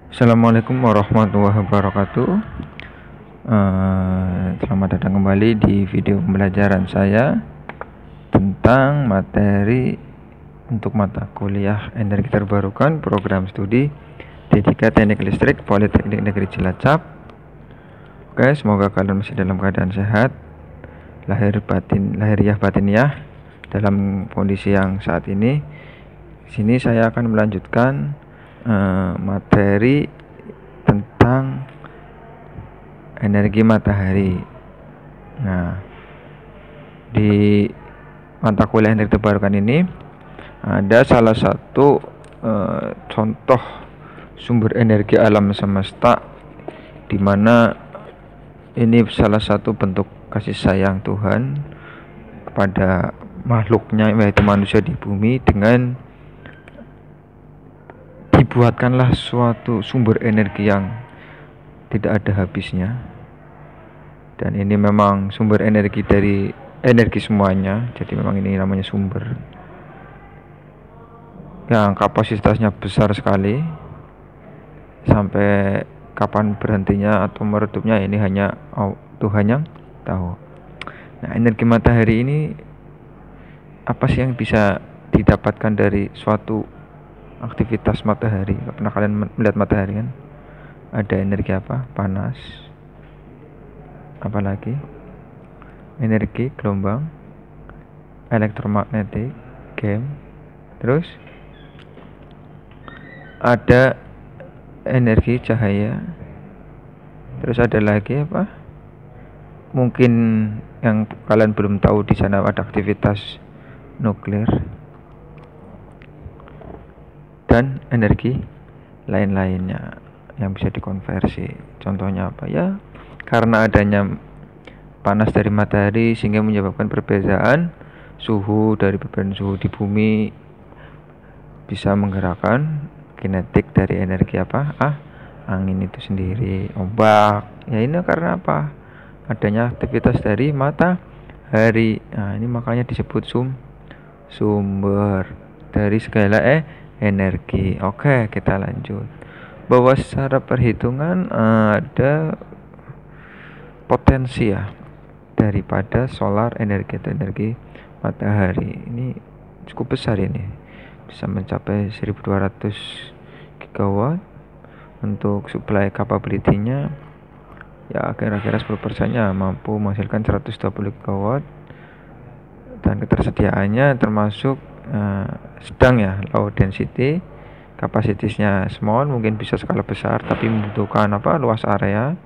Assalamualaikum warahmatullahi wabarakatuh. Selamat datang kembali di video pembelajaran saya tentang materi untuk mata kuliah energi terbarukan program studi D3 Teknik Listrik Politeknik Negeri Cilacap. Oke, semoga kalian masih dalam keadaan sehat, lahiriah batiniah dalam kondisi yang saat ini. Di sini saya akan melanjutkan materi tentang energi matahari. Nah, di mata kuliah energi terbarukan ini ada salah satu contoh sumber energi alam semesta, di mana ini salah satu bentuk kasih sayang Tuhan kepada makhluknya, yaitu manusia di bumi, dengan dibuatkanlah suatu sumber energi yang tidak ada habisnya. Dan ini memang sumber energi dari energi semuanya, jadi memang ini namanya sumber yang kapasitasnya besar sekali. Sampai kapan berhentinya atau meredupnya ini hanya Tuhan yang tahu. Nah, energi matahari ini apa sih yang bisa didapatkan dari suatu aktivitas matahari? Pernah kalian melihat matahari kan? Ada energi apa? Panas. Apalagi? Energi gelombang, elektromagnetik, game. Terus ada energi cahaya. Terus ada lagi apa? Mungkin yang kalian belum tahu, di sana ada aktivitas nuklir dan energi lain-lainnya yang bisa dikonversi. Contohnya apa ya? Karena adanya panas dari matahari sehingga menyebabkan perbedaan suhu di bumi, bisa menggerakkan kinetik dari energi apa? Angin itu sendiri, ombak. Ya, ini karena apa? Adanya aktivitas dari matahari. Nah, ini makanya disebut sumber dari segala energi. Oke, kita lanjut. Bahwa secara perhitungan ada potensi ya daripada solar energi atau energi matahari. Ini cukup besar, ini bisa mencapai 1200 gigawatt. Untuk supply capability-nya ya kira-kira 10%-nya mampu menghasilkan 120 gigawatt, dan ketersediaannya termasuk sedang ya, low density. Kapasitasnya small, mungkin bisa skala besar, tapi membutuhkan luas area.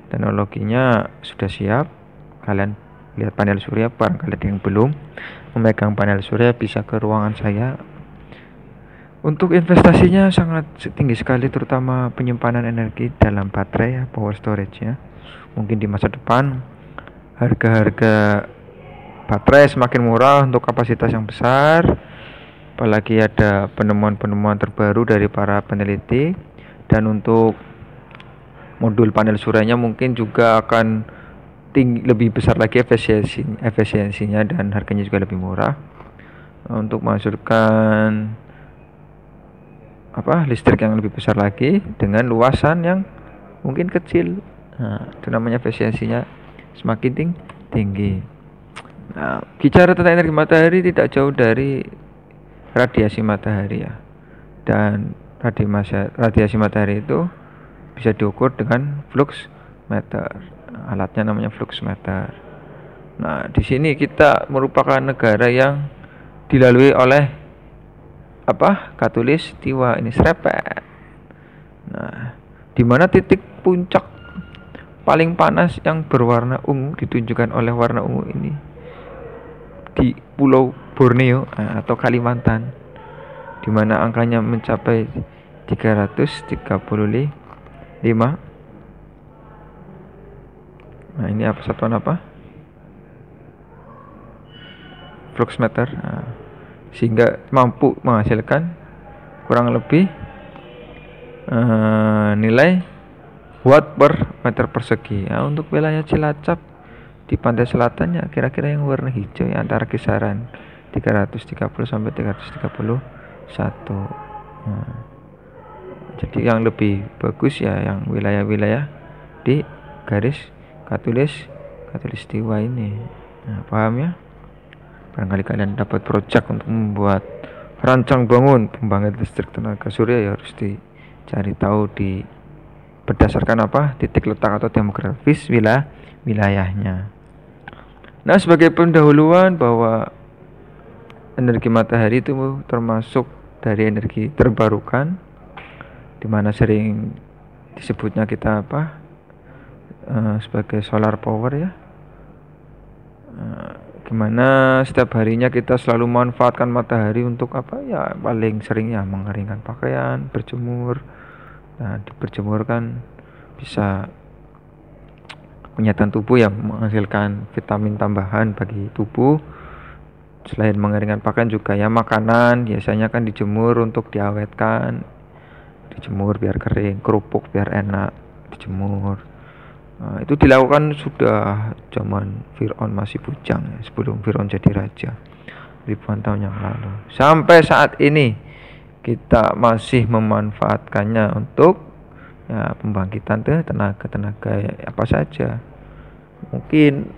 Teknologinya sudah siap. Kalian lihat panel surya, barangkali yang belum memegang panel surya bisa ke ruangan saya. Untuk investasinya sangat tinggi sekali, terutama penyimpanan energi dalam baterai ya, power storage ya. Mungkin di masa depan harga baterai semakin murah untuk kapasitas yang besar. Apalagi ada penemuan-penemuan terbaru dari para peneliti. Dan untuk modul panel suryanya mungkin juga akan lebih besar lagi efisiensinya, dan harganya juga lebih murah. Untuk menghasilkan listrik yang lebih besar lagi dengan luasan yang mungkin kecil. Nah, itu namanya efisiensinya semakin tinggi. Nah, bicara tentang energi matahari, tidak jauh dari radiasi matahari ya. Dan radiasi matahari itu bisa diukur dengan flux meter. Alatnya namanya flux meter. Nah, di sini kita merupakan negara yang dilalui oleh Khatulistiwa, ini serepet. Nah, di mana titik puncak paling panas yang berwarna ungu ditunjukkan oleh warna ungu ini di Pulau Borneo atau Kalimantan, di mana angkanya mencapai 335. Nah, ini satuan flux meter. Sehingga mampu menghasilkan kurang lebih nilai watt per meter persegi. Nah, untuk wilayah Cilacap di pantai selatannya kira-kira yang warna hijau ya, antara kisaran 330 sampai 331. Jadi yang lebih bagus ya yang wilayah-wilayah di garis katulistiwa ini. Nah, paham ya? Barangkali kalian dapat project untuk membuat rancang bangun pembangkit listrik tenaga surya, ya harus dicari tahu di berdasarkan apa, titik letak atau demografis wilayahnya. Nah, sebagai pendahuluan bahwa energi matahari itu termasuk dari energi terbarukan, dimana sering disebutnya kita apa, sebagai solar power ya. Gimana setiap harinya kita selalu memanfaatkan matahari untuk apa ya, paling sering ya mengeringkan pakaian, berjemur. Nah, berjemur kan bisa penyataan tubuh yang menghasilkan vitamin tambahan bagi tubuh. Selain mengeringkan pakaian juga ya makanan biasanya kan dijemur untuk diawetkan, dijemur biar kering, kerupuk biar enak dijemur. Nah, itu dilakukan sudah zaman Fir'aun masih bujang ya, sebelum Fir'aun jadi raja ribuan tahun yang lalu. Sampai saat ini kita masih memanfaatkannya untuk ya pembangkitan tenaga apa saja. Mungkin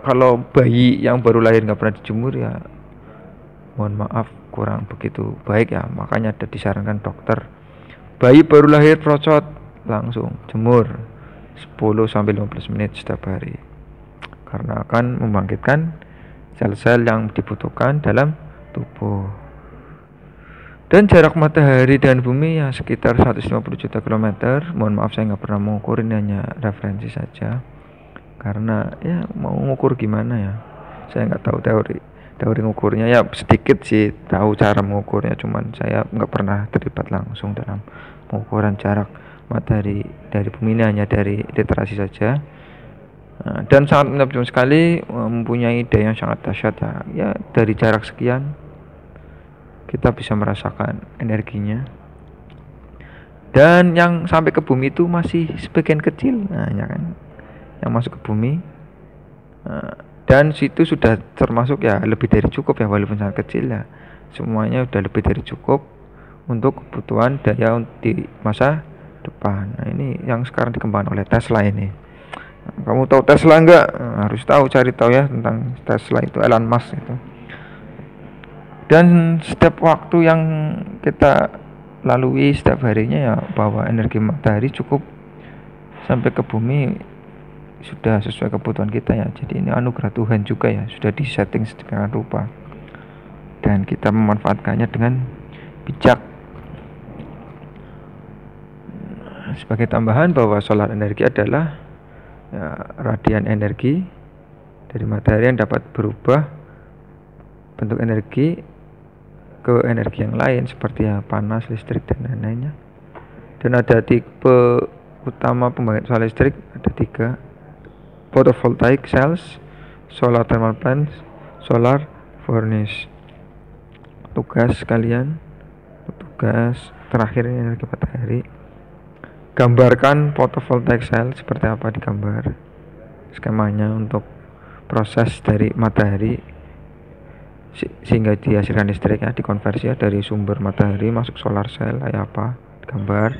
kalau bayi yang baru lahir nggak pernah dijemur ya mohon maaf kurang begitu baik ya, makanya ada disarankan dokter bayi baru lahir procot langsung jemur 10-15 menit setiap hari, karena akan membangkitkan sel-sel yang dibutuhkan dalam tubuh. Dan jarak matahari dan bumi ya sekitar 150 juta kilometer. Mohon maaf saya nggak pernah mengukur, ini hanya referensi saja, karena ya mau mengukur gimana ya, saya nggak tahu teori mengukurnya ya, sedikit sih tahu cara mengukurnya, cuman saya nggak pernah terlibat langsung dalam pengukuran jarak matahari dari bumi, ini hanya dari literasi saja. Dan sangat menakjubkan sekali, mempunyai daya yang sangat dahsyat ya dari jarak sekian kita bisa merasakan energinya. Dan yang sampai ke bumi itu masih sebagian kecil, nah ya kan, yang masuk ke bumi, dan situ sudah termasuk ya lebih dari cukup ya, walaupun sangat kecil ya, semuanya sudah lebih dari cukup untuk kebutuhan daya di masa depan. Nah, ini yang sekarang dikembangkan oleh Tesla ini. Nah, kamu tahu Tesla enggak? Nah, harus tahu, cari tahu ya tentang Tesla itu, Elon Musk itu. Dan setiap waktu yang kita lalui setiap harinya ya bahwa energi matahari cukup sampai ke bumi sudah sesuai kebutuhan kita ya. Jadi ini anugerah Tuhan juga ya, sudah disetting sedemikian rupa dan kita memanfaatkannya dengan bijak. Sebagai tambahan bahwa solar energi adalah ya, radian energi dari matahari yang dapat berubah bentuk energi ke energi yang lain seperti ya panas, listrik dan lain-lainnya. Dan ada tipe utama pembangkit solar listrik, ada 3: photovoltaic cells, solar thermal plants, solar furnace. Tugas terakhir ini energi matahari. Gambarkan photovoltaic cell seperti apa, digambar skemanya untuk proses dari matahari sehingga dihasilkan listrik ya, dikonversi ya dari sumber matahari masuk solar cell kayak apa, digambar.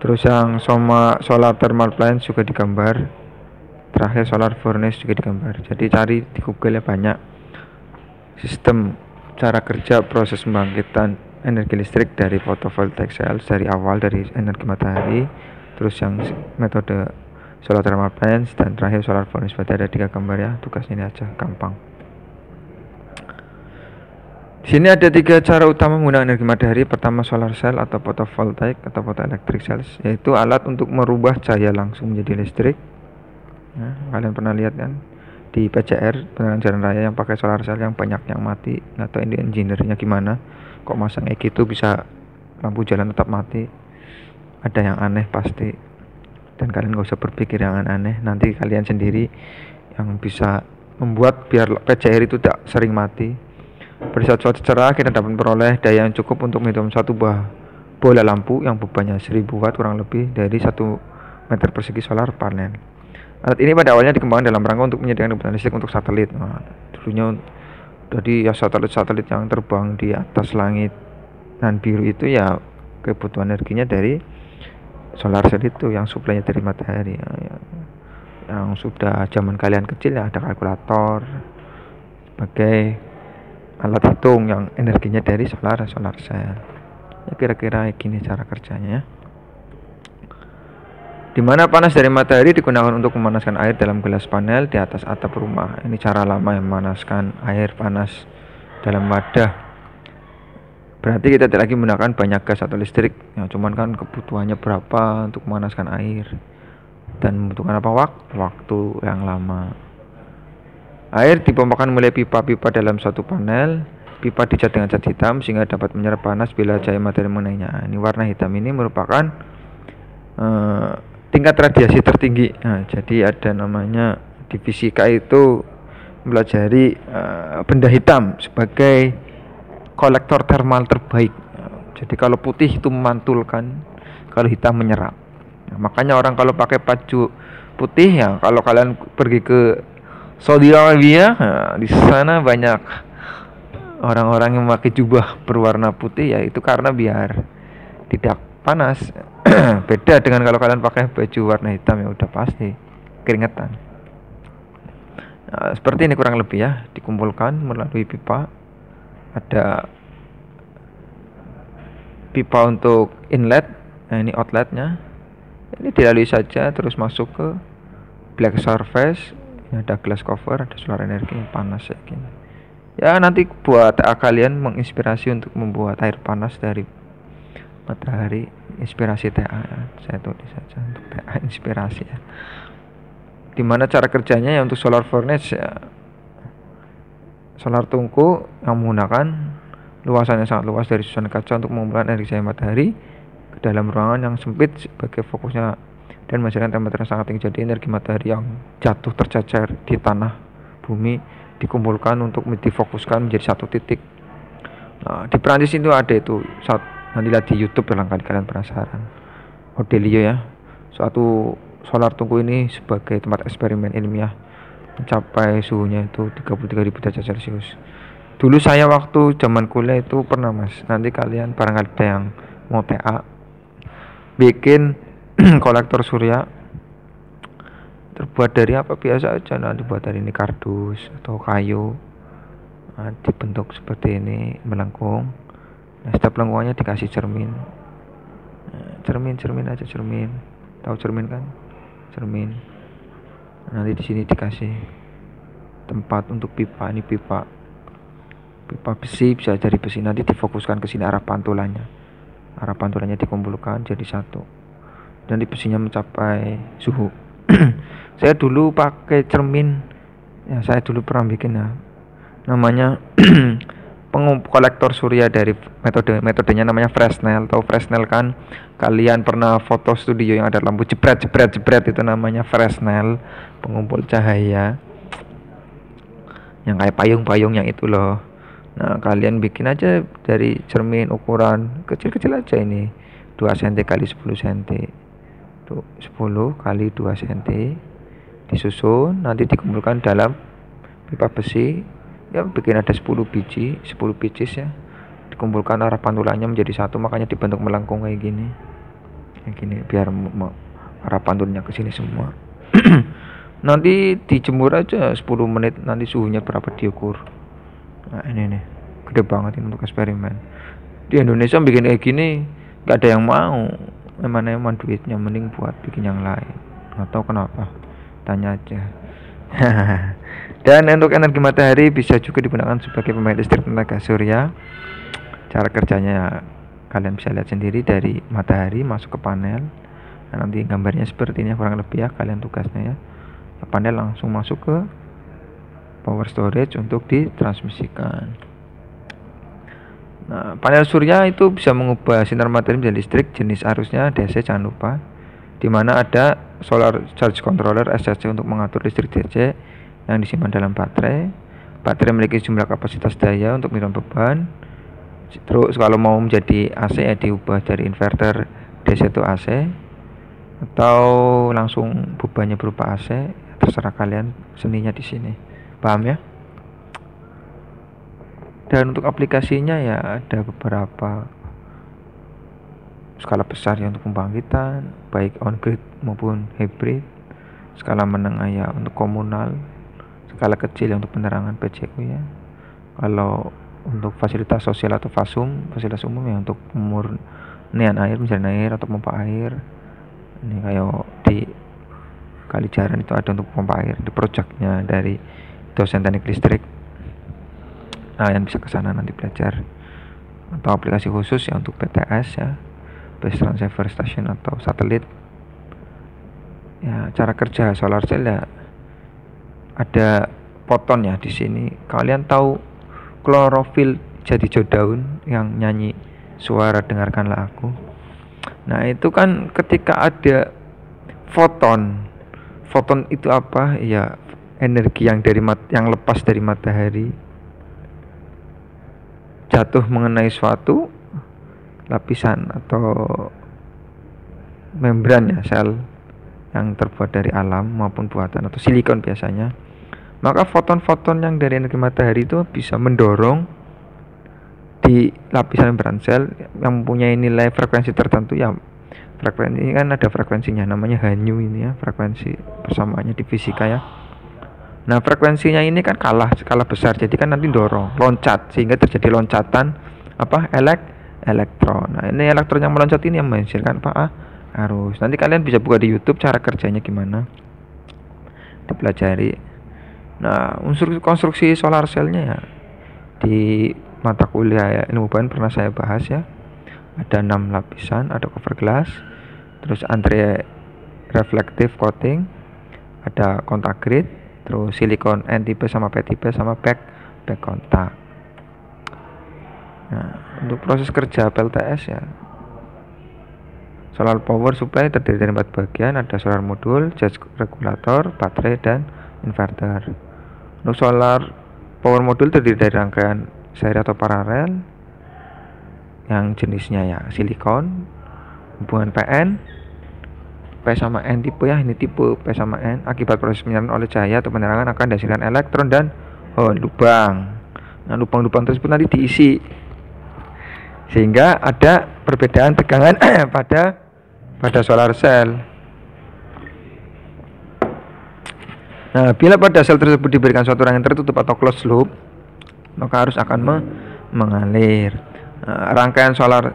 Terus yang solar thermal plant juga digambar. Terakhir solar furnace juga digambar. Jadi cari di Google ya, banyak sistem cara kerja proses pembangkitan energi listrik dari photovoltaic cells dari awal dari energi matahari, terus yang metode solar thermal plants, dan terakhir solar furnace. Berarti ada 3 gambar ya, tugasnya ini aja, gampang. Di sini ada 3 cara utama menggunakan energi matahari. Pertama, solar cell atau photovoltaic atau photoelectric cells, yaitu alat untuk merubah cahaya langsung menjadi listrik. Nah, kalian pernah lihat kan di PCR, penerangan jalan raya, yang pakai solar cell yang banyak yang mati. Nggak tahu ini engineer-nya gimana, kok masang kayak gitu bisa lampu jalan tetap mati. Ada yang aneh pasti, dan kalian gak usah berpikir yang aneh, nanti kalian sendiri yang bisa membuat biar PCR itu tidak sering mati. Pada saat cuaca cerah kita dapat memperoleh daya yang cukup untuk menghitung satu buah bola lampu yang bebannya 1000 watt kurang lebih dari 1 meter persegi solar panel. Alat ini pada awalnya dikembangkan dalam rangka untuk menyediakan kebutuhan listrik untuk satelit. Nah, dulunya jadi ya satelit-satelit yang terbang di atas langit dan biru itu ya kebutuhan energinya dari solar cell itu yang suplainya dari matahari. Yang sudah zaman kalian kecil ya ada kalkulator sebagai alat hitung yang energinya dari solar cell. Ya kira-kira gini cara kerjanya ya. Dimana panas dari matahari digunakan untuk memanaskan air dalam gelas panel di atas atap rumah. Ini cara lama yang memanaskan air panas dalam wadah. Berarti kita tidak lagi menggunakan banyak gas atau listrik. Ya, cuman kan kebutuhannya berapa untuk memanaskan air dan membutuhkan apa waktu yang lama. Air dipompakan melalui pipa-pipa dalam satu panel. Pipa dicat dengan cat hitam sehingga dapat menyerap panas bila cahaya matahari mengenainya. Ini warna hitam ini merupakan tingkat radiasi tertinggi. Jadi ada namanya di fisika itu mempelajari benda hitam sebagai kolektor termal terbaik. Jadi kalau putih itu memantulkan, kalau hitam menyerap. Makanya orang kalau pakai baju putih ya, kalau kalian pergi ke Saudi Arabia, di sana banyak orang-orang yang memakai jubah berwarna putih, ya itu karena biar tidak panas. Beda dengan kalau kalian pakai baju warna hitam, ya udah pasti keringetan. Nah, seperti ini kurang lebih ya, dikumpulkan melalui pipa. Ada pipa untuk inlet, nah ini outletnya. Ini dilalui saja terus masuk ke black surface. Ini ada glass cover, ada solar energi yang panas kayak gini. Ya nanti buat kalian menginspirasi untuk membuat air panas dari matahari, inspirasi TA saya tulis saja untuk TA inspirasi ya. Dimana cara kerjanya ya, untuk solar furnace ya, solar tungku yang menggunakan luasannya sangat luas dari susunan kaca untuk mengumpulkan energi cahaya matahari ke dalam ruangan yang sempit sebagai fokusnya dan menghasilkan temperatur yang sangat tinggi. Jadi energi matahari yang jatuh tercecer di tanah bumi dikumpulkan untuk difokuskan menjadi satu titik. Nah, di Perancis itu ada itu nanti lihat di YouTube barangkali kalian penasaran. Odelio ya, suatu solar tungku ini sebagai tempat eksperimen ilmiah mencapai suhunya itu 33.000 derajat Celcius. Dulu saya waktu zaman kuliah itu pernah mas, nanti kalian barangkali ada yang mau TA bikin kolektor surya terbuat dari apa biasa aja, nanti buat dari ini kardus atau kayu, nah, dibentuk seperti ini melengkung. Nah, setiap lengkungannya dikasih cermin. Nah, cermin aja, cermin. Tahu cermin kan? Cermin. Nah, nanti di sini dikasih tempat untuk pipa. Ini pipa besi, bisa dari besi. Nanti difokuskan ke sini arah pantulannya. Arah pantulannya dikumpulkan jadi satu. Dan di besinya mencapai suhu. Saya dulu pakai cermin. Ya, saya dulu pernah bikin ya. Namanya kolektor surya dari metodenya namanya Fresnel. Tahu Fresnel kan? Kalian pernah foto studio yang ada lampu jebret itu namanya Fresnel, pengumpul cahaya yang kayak payung-payung yang itu loh. Nah kalian bikin aja dari cermin ukuran kecil-kecil aja, ini 2 cm kali 10 cm tuh, 10 kali 2 cm disusun, nanti dikumpulkan dalam pipa besi ya, bikin ada 10 biji ya, dikumpulkan arah pantulannya menjadi satu, makanya dibentuk melengkung kayak gini biar arah pantulnya ke sini semua. Nanti dijemur aja 10 menit, nanti suhunya berapa diukur. Nah ini nih gede banget ini untuk eksperimen. Di Indonesia bikin kayak gini gak ada yang mau, emang duitnya, mending buat bikin yang lain. Gak tahu kenapa, tanya aja. Dan untuk energi matahari bisa juga digunakan sebagai pembangkit listrik tenaga surya. Cara kerjanya ya, kalian bisa lihat sendiri dari matahari masuk ke panel. Nah, nanti gambarnya seperti ini kurang lebih ya, kalian tugasnya ya. Panel langsung masuk ke power storage untuk ditransmisikan. Nah, panel surya itu bisa mengubah sinar matahari menjadi listrik, jenis arusnya DC jangan lupa. Dimana ada solar charge controller SCC untuk mengatur listrik DC yang disimpan dalam baterai. Baterai memiliki jumlah kapasitas daya untuk menurunkan beban. Terus kalau mau menjadi AC ya diubah dari inverter DC itu AC, atau langsung bebannya berupa AC, terserah kalian, seninya di sini. Paham ya? Dan untuk aplikasinya ya ada beberapa. skala besar ya untuk pembangkitan baik on grid maupun hybrid, skala menengah ya untuk komunal, skala kecil ya untuk penerangan PJU ya. Kalau untuk fasilitas sosial atau fasum, fasilitas umum ya untuk pemurnian air, penjarahan air atau pompa air. Ini kayak di Kalijaran itu ada untuk pompa air di projeknya dari dosen teknik listrik. Nah, yang bisa ke sana nanti belajar. Atau aplikasi khusus ya untuk BTS ya, Base Transceiver Station atau satelit. Ya, cara kerja solar cell ya ada foton ya di sini. Kalian tahu klorofil jadi hijau daun yang nyanyi suara dengarkanlah aku. Nah, itu kan ketika ada foton itu apa? Ya energi yang yang lepas dari matahari jatuh mengenai suatu lapisan atau membran ya sel yang terbuat dari alam maupun buatan atau silikon biasanya. Maka foton-foton yang dari energi matahari itu bisa mendorong di lapisan membran sel yang mempunyai nilai frekuensi tertentu ya. Frekuensi ini kan ada frekuensinya, namanya Hanyu ini ya, frekuensi persamaannya di fisika ya. Nah, frekuensinya ini kan skala besar, jadi kan nanti dorong, loncat, sehingga terjadi loncatan apa? Elektron. Nah, ini elektron yang meloncat ini yang menghasilkan apa? Arus. Nanti kalian bisa buka di YouTube cara kerjanya gimana, dipelajari. Nah, unsur konstruksi solar cell-nya ya di mata kuliah ya ilmu bahan pernah saya bahas ya. Ada 6 lapisan, ada cover glass, terus anti reflective coating, ada kontak grid, terus silikon N tipe sama P tipe sama back kontak. Nah, untuk proses kerja PLTS ya, solar power supply terdiri dari 4 bagian, ada solar modul, charge regulator, baterai, dan inverter. Untuk solar power modul terdiri dari rangkaian seri atau paralel yang jenisnya ya silikon, hubungan PN, P sama N tipe ya, ini tipe P sama N. Akibat proses penyerapan oleh cahaya atau penerangan akan dihasilkan elektron dan lubang. Nah, lubang-lubang tersebut nanti diisi sehingga ada perbedaan tegangan pada solar cell. Nah, bila pada sel tersebut diberikan suatu rangkaian tertutup atau closed loop, maka arus akan mengalir. Rangkaian solar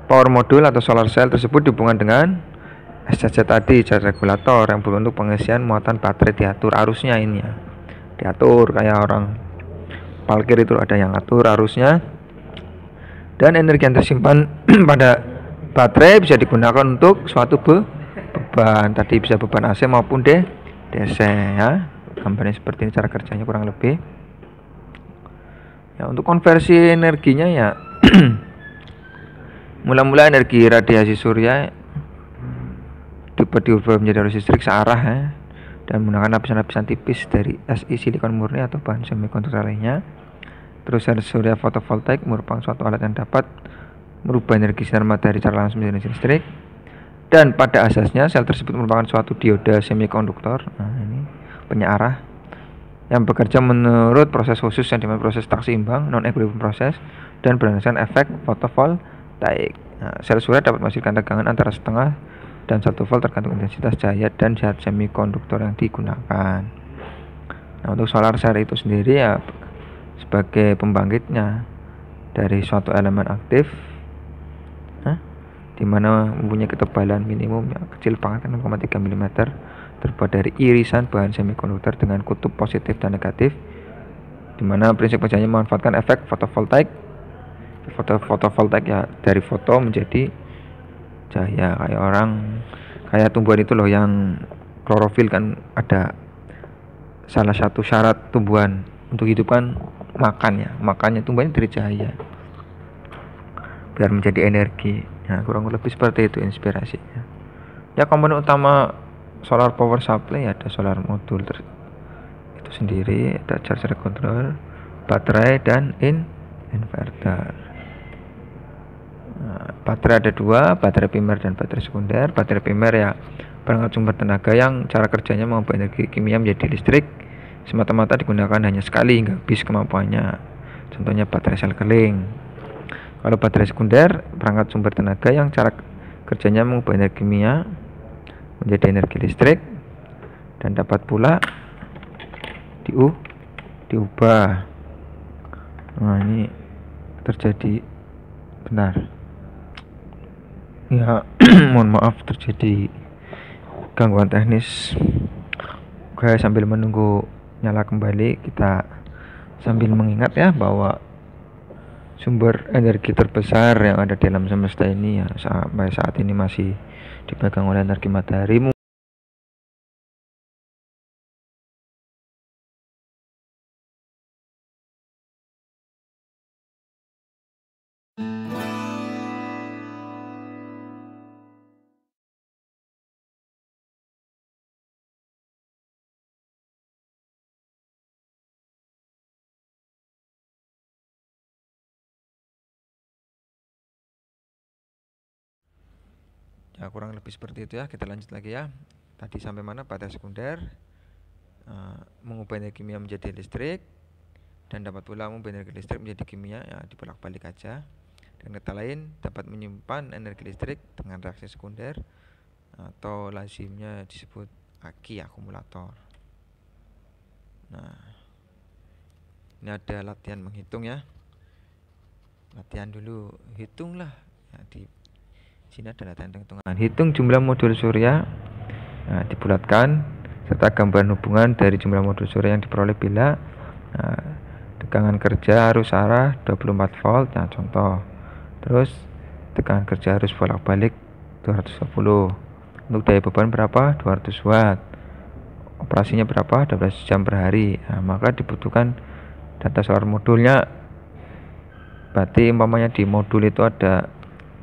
power modul atau solar cell tersebut dihubungkan dengan SCC tadi, charge regulator, yang berbentuk pengisian muatan baterai. Diatur arusnya ini ya, diatur kayak orang parkir itu, ada yang atur arusnya, dan energi yang tersimpan pada baterai bisa digunakan untuk suatu beban, tadi bisa beban AC maupun DC ya. Gambarnya seperti ini cara kerjanya kurang lebih ya. Untuk konversi energinya ya mula-mula energi radiasi surya diubah menjadi arus listrik searah ya, dan menggunakan lapisan-lapisan tipis dari Si silikon murni atau bahan semikonduktor lainnya. Terus surya fotovoltaik merupakan suatu alat yang dapat merubah energi sinar matahari secara langsung menjadi energi listrik, dan pada asasnya sel tersebut merupakan suatu dioda semikonduktor. Nah, ini penyearah yang bekerja menurut proses khusus yang dimana proses tak seimbang, non equilibrium proses, dan berdasarkan efek fotovoltaik. Nah, sel surya dapat menghasilkan tegangan antara setengah dan 1 volt tergantung intensitas cahaya dan zat semikonduktor yang digunakan. Nah, untuk solar cell itu sendiri ya sebagai pembangkitnya dari suatu elemen aktif di mana mempunyai ketebalan minimum yang kecil banget 6,3 mm, terbuat dari irisan bahan semikonduktor dengan kutub positif dan negatif, di mana prinsip kerjanya memanfaatkan efek fotovoltaik ya, dari foto menjadi cahaya. Kayak tumbuhan itu loh yang klorofil kan, ada salah satu syarat tumbuhan untuk hidup kan makannya tumbuhannya dari cahaya biar menjadi energi. Nah, kurang lebih seperti itu inspirasinya ya. Komponen utama solar power supply ada solar modul itu sendiri, ada charger controller, baterai, dan inverter. Nah, baterai ada 2, baterai primer dan baterai sekunder. Baterai primer ya perangkat sumber tenaga yang cara kerjanya mengubah energi kimia menjadi listrik semata-mata digunakan hanya sekali hingga habis kemampuannya, contohnya baterai sel keling. Kalau baterai sekunder perangkat sumber tenaga yang cara kerjanya mengubah energi kimia menjadi energi listrik, dan dapat pula diubah. Nah, ini terjadi benar ya. Mohon maaf terjadi gangguan teknis. Oke, sambil menunggu nyala kembali, kita sambil mengingat ya bahwa sumber energi terbesar yang ada di alam semesta ini ya sampai saat ini masih dipegang oleh energi matahari. Ya, kurang lebih seperti itu ya. Kita lanjut lagi ya. Tadi sampai mana? Baterai sekunder mengubah energi kimia menjadi listrik, dan dapat pula mengubah energi listrik menjadi kimia, ya dibolak-balik aja. Dengan kata lain, dapat menyimpan energi listrik dengan reaksi sekunder, atau lazimnya disebut aki akumulator. Nah, ini ada latihan menghitung ya. Latihan dulu, hitunglah ya, di sini ada latihan hitungan. Hitung jumlah modul surya, dibulatkan, serta gambaran hubungan dari jumlah modul surya yang diperoleh bila tegangan kerja arus arah 24 volt. Nah, contoh. Terus tegangan kerja arus bolak-balik 220. Untuk daya beban berapa? 200 watt. Operasinya berapa? 12 jam per hari. Nah, maka dibutuhkan data solar modulnya. Berarti umpamanya di modul itu ada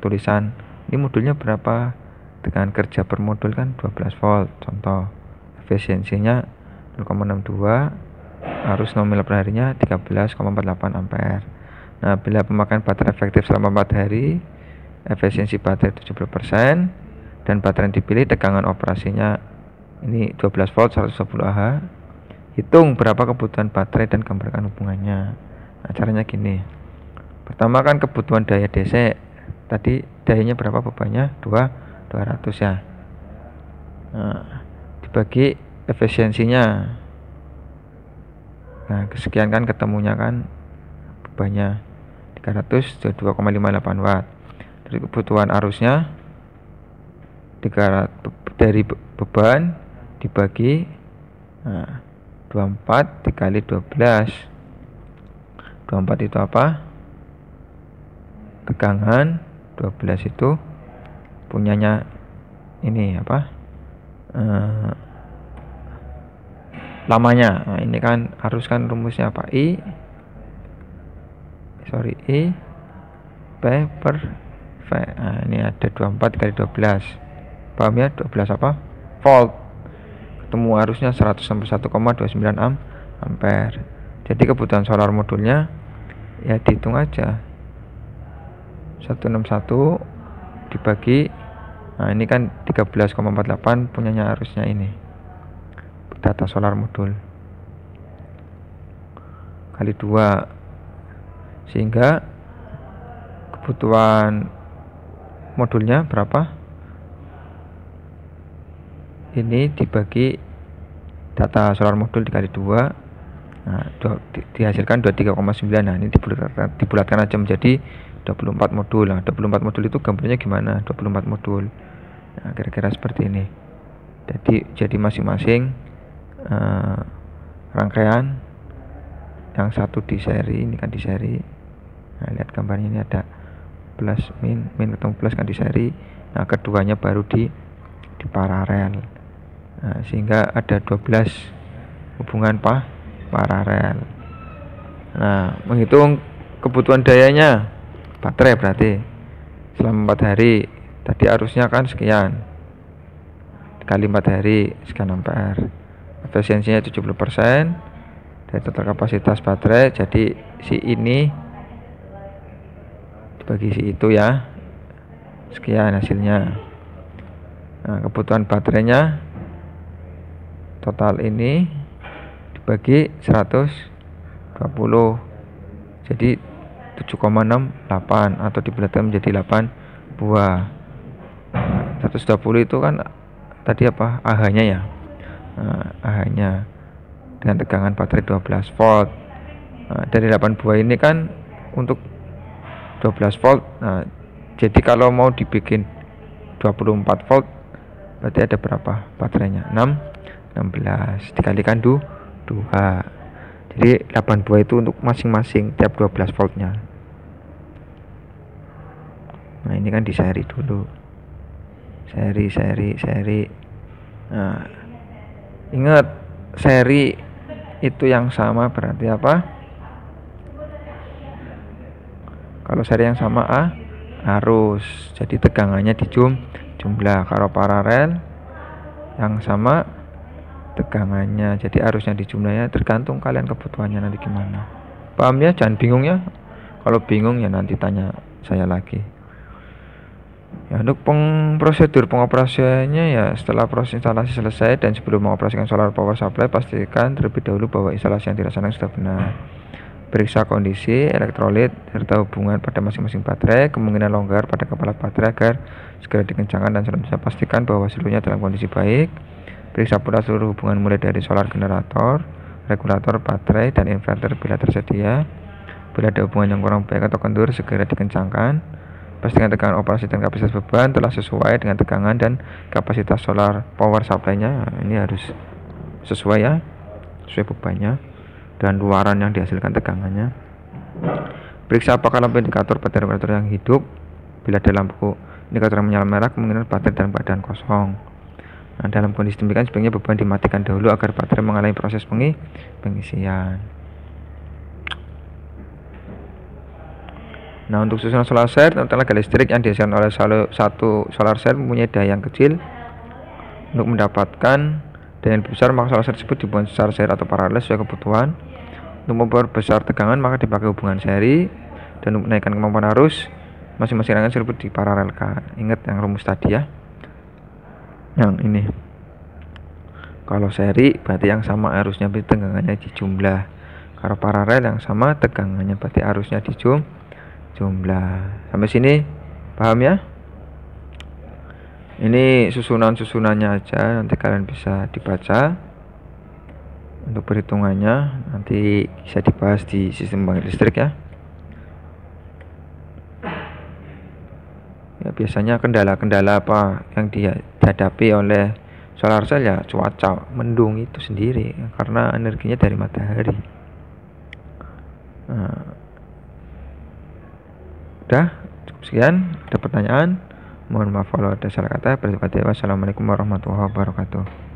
tulisan ini modulnya berapa, tegangan kerja per modul kan 12 volt. Contoh, efisiensinya 0,62, arus nominal per harinya 13,48 ampere. Nah, bila pemakaian baterai efektif selama 4 hari, efisiensi baterai 70%, dan baterai yang dipilih tegangan operasinya ini 12 volt 110 Ah. Hitung berapa kebutuhan baterai dan gambarkan hubungannya. Nah, caranya gini. Pertama kan kebutuhan daya DC. Tadi dayanya berapa, bebannya 200 ya. Nah, dibagi efisiensinya. Nah, kesekian kan ketemunya kan bebannya 300 2,58 watt. Dari kebutuhan arusnya 300 dari beban dibagi 24 dikali 12. 24 itu apa? Tegangan. 12 itu punyanya ini apa? Lamanya. Nah, ini kan arus kan rumusnya apa? I P per V. Nah, ini ada 24 kali 12. Paham ya? 12 apa? Volt. Ketemu arusnya 161,29 ampere. Jadi kebutuhan solar modulnya ya dihitung aja. 161 dibagi, nah ini kan 13,48 punyanya arusnya ini, data solar modul, kali 2, sehingga kebutuhan modulnya berapa, ini dibagi data solar modul dikali 2, nah dihasilkan 23,9. Nah, ini dibulatkan aja menjadi 24 modul. Nah, 24 modul itu gambarnya gimana? 24 modul. Nah, kira-kira seperti ini. Jadi masing-masing rangkaian, yang satu di seri, ini kan di seri. Nah, lihat gambarnya ini ada plus min ketemu plus kan di seri. Nah, keduanya baru di paralel. Nah, sehingga ada 12 hubungan paralel. Nah, menghitung kebutuhan dayanya baterai berarti selama 4 hari. Tadi arusnya kan sekian, kali 4 hari sekian ampere. Efisiensinya 70% dari total kapasitas baterai. Jadi si ini dibagi si itu ya, sekian hasilnya. Nah, kebutuhan baterainya total ini dibagi 120, jadi 7,68 atau dibulatkan menjadi 8 buah. 120 itu kan tadi apa, AH-nya ya. AH-nya dengan tegangan baterai 12 volt. Dari 8 buah ini kan untuk 12 volt. Jadi kalau mau dibikin 24 volt berarti ada berapa baterainya? 16 dikalikan 2. Jadi 8 buah itu untuk masing-masing tiap 12 voltnya. Nah, ini kan di seri dulu. Seri. Nah, ingat seri itu yang sama berarti apa? Kalau seri yang sama arus. Jadi tegangannya jumlah. Kalau paralel yang sama tegangannya. Jadi arusnya dijumlahnya, tergantung kalian kebutuhannya nanti gimana. Paham ya? Jangan bingung ya. Kalau bingung ya nanti tanya saya lagi. Ya, untuk prosedur pengoperasiannya ya, setelah proses instalasi selesai dan sebelum mengoperasikan solar power supply, pastikan terlebih dahulu bahwa instalasi yang dilaksanakan sudah benar. Periksa kondisi elektrolit serta hubungan pada masing-masing baterai, kemungkinan longgar pada kepala baterai agar segera dikencangkan, dan selanjutnya pastikan bahwa seluruhnya dalam kondisi baik. Periksa pula seluruh hubungan mulai dari solar generator, regulator baterai, dan inverter bila tersedia. Bila ada hubungan yang kurang baik atau kendur, segera dikencangkan. Pastikan tegangan operasi dan kapasitas beban telah sesuai dengan tegangan dan kapasitas solar power supply-nya. Ini harus sesuai ya, sesuai bebannya dan luaran yang dihasilkan tegangannya. Periksa apakah lampu indikator baterai regulator yang hidup. Bila ada lampu indikator yang menyala merah, kemungkinan baterai dalam keadaan kosong. Nah, dalam kondisi demikian sebaiknya beban dimatikan dahulu agar baterai mengalami proses pengisian. Nah, untuk susunan solar cell, tenaga listrik yang dihasilkan oleh satu solar cell mempunyai daya yang kecil. Untuk mendapatkan daya yang besar, maka solar cell tersebut dibuat secara seri atau paralel sesuai kebutuhan. Untuk memperbesar tegangan, maka dipakai hubungan seri, dan untuk menaikkan kemampuan arus, masing-masing rangkaian tersebut diparalelkan. Ingat yang rumus tadi ya. Yang ini. Kalau seri berarti yang sama arusnya berarti tegangannya dijumlah. Kalau paralel yang sama tegangannya berarti arusnya dijumlah. Sampai sini paham ya? Ini susunannya aja, nanti kalian bisa dibaca. Untuk perhitungannya nanti bisa dibahas di sistem pembangkit listrik ya. Ya, biasanya kendala-kendala apa yang dihadapi oleh solar cell ya, cuaca mendung itu sendiri karena energinya dari matahari. Udah, cukup sekian. Ada pertanyaan? Mohon maaf kalau ada salah kata. Wassalamualaikum warahmatullahi wabarakatuh.